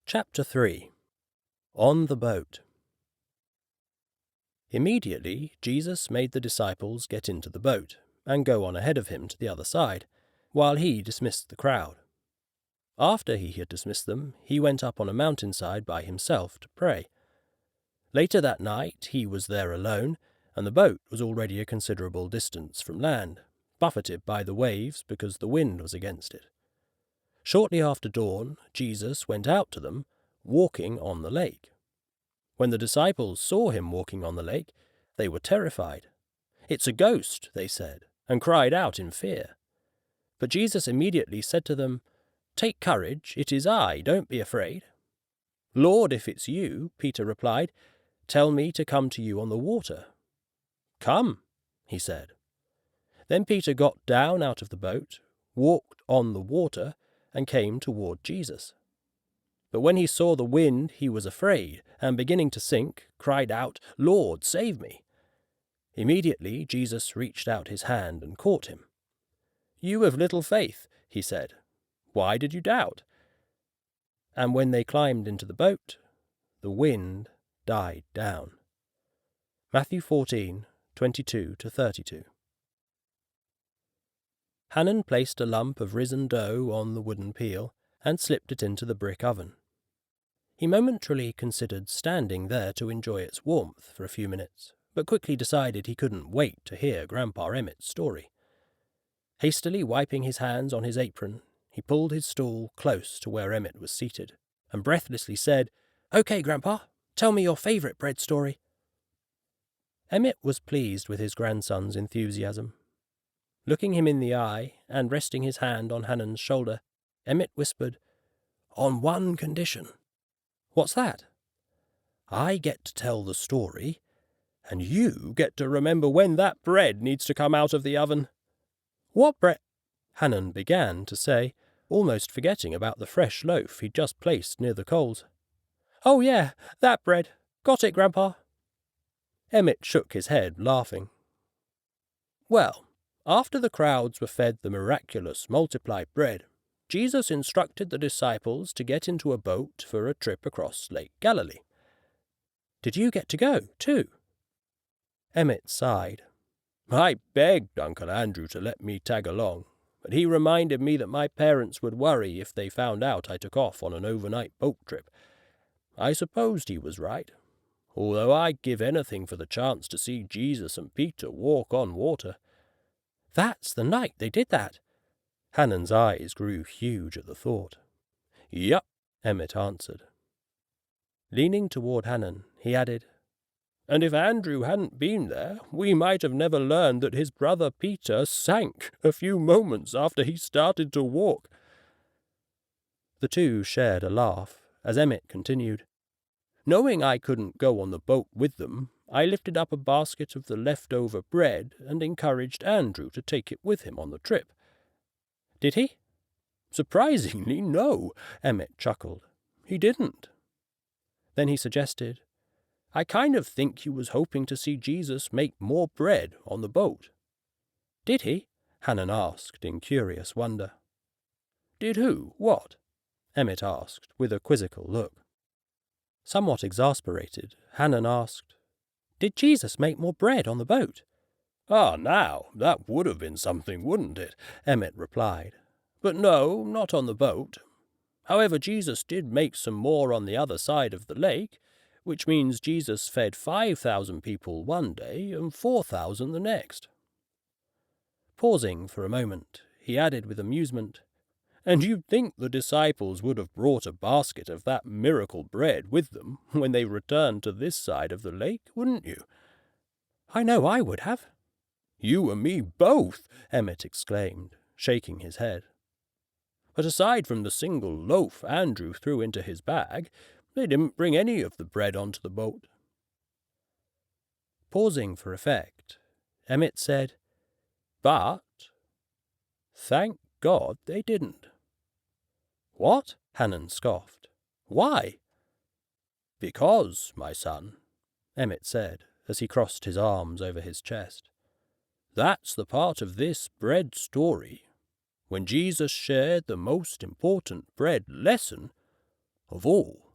Chapter 3 On the Boat. Immediately Jesus made the disciples get into the boat and go on ahead of him to the other side, while he dismissed the crowd. After he had dismissed them, he went up on a mountainside by himself to pray. Later that night he was there alone, and the boat was already a considerable distance from land, buffeted by the waves because the wind was against it. Shortly after dawn, Jesus went out to them, walking on the lake. When the disciples saw him walking on the lake, they were terrified. "It's a ghost," they said, and cried out in fear. But Jesus immediately said to them, "Take courage, it is I, don't be afraid." "Lord, if it's you," Peter replied, "tell me to come to you on the water." "Come," he said. Then Peter got down out of the boat, walked on the water, and came toward Jesus. But when he saw the wind, he was afraid, and beginning to sink, cried out, "Lord, save me." Immediately Jesus reached out his hand and caught him. "You have little faith," he said. "Why did you doubt?" And when they climbed into the boat, the wind died down. Matthew 14:22-32. Hannon placed a lump of risen dough on the wooden peel and slipped it into the brick oven. He momentarily considered standing there to enjoy its warmth for a few minutes, but quickly decided he couldn't wait to hear Grandpa Emmett's story. Hastily wiping his hands on his apron, he pulled his stool close to where Emmett was seated, and breathlessly said, "Okay, Grandpa, tell me your favorite bread story." Emmett was pleased with his grandson's enthusiasm. Looking him in the eye, and resting his hand on Hannon's shoulder, Emmett whispered, "On one condition." "What's that?" "I get to tell the story, and you get to remember when that bread needs to come out of the oven." "What bread?" Hannon began to say, almost forgetting about the fresh loaf he'd just placed near the coals. "Oh yeah, that bread. Got it, Grandpa." Emmett shook his head, laughing. "Well, after the crowds were fed the miraculous multiplied bread, Jesus instructed the disciples to get into a boat for a trip across Lake Galilee. Did you get to go, too?" Emmett sighed. "I begged Uncle Andrew to let me tag along, but he reminded me that my parents would worry if they found out I took off on an overnight boat trip. I supposed he was right, although I'd give anything for the chance to see Jesus and Peter walk on water." "That's the night they did that." Hannon's eyes grew huge at the thought. "Yup," Emmett answered. Leaning toward Hannon, he added, "And if Andrew hadn't been there, we might have never learned that his brother Peter sank a few moments after he started to walk." The two shared a laugh as Emmett continued, "Knowing I couldn't go on the boat with them, I lifted up a basket of the leftover bread and encouraged Andrew to take it with him on the trip." "Did he?" "Surprisingly, no," Emmett chuckled. "He didn't." Then he suggested, "I kind of think he was hoping to see Jesus make more bread on the boat." "Did he?" Hannon asked in curious wonder. "Did who? What?" Emmett asked with a quizzical look. Somewhat exasperated, Hannon asked, "Did Jesus make more bread on the boat?" "Ah, now, that would have been something, wouldn't it?" Emmett replied. "But no, not on the boat. However, Jesus did make some more on the other side of the lake, which means Jesus fed 5,000 people one day and 4,000 the next." Pausing for a moment, he added with amusement, "And you'd think the disciples would have brought a basket of that miracle bread with them when they returned to this side of the lake, wouldn't you?" "I know I would have." "You and me both," Emmett exclaimed, shaking his head. "But aside from the single loaf Andrew threw into his bag, they didn't bring any of the bread onto the boat." Pausing for effect, Emmett said, "But thank God they didn't." "What?" Hannon scoffed. "Why?" "Because, my son," Emmett said as he crossed his arms over his chest, "that's the part of this bread story when Jesus shared the most important bread lesson Of all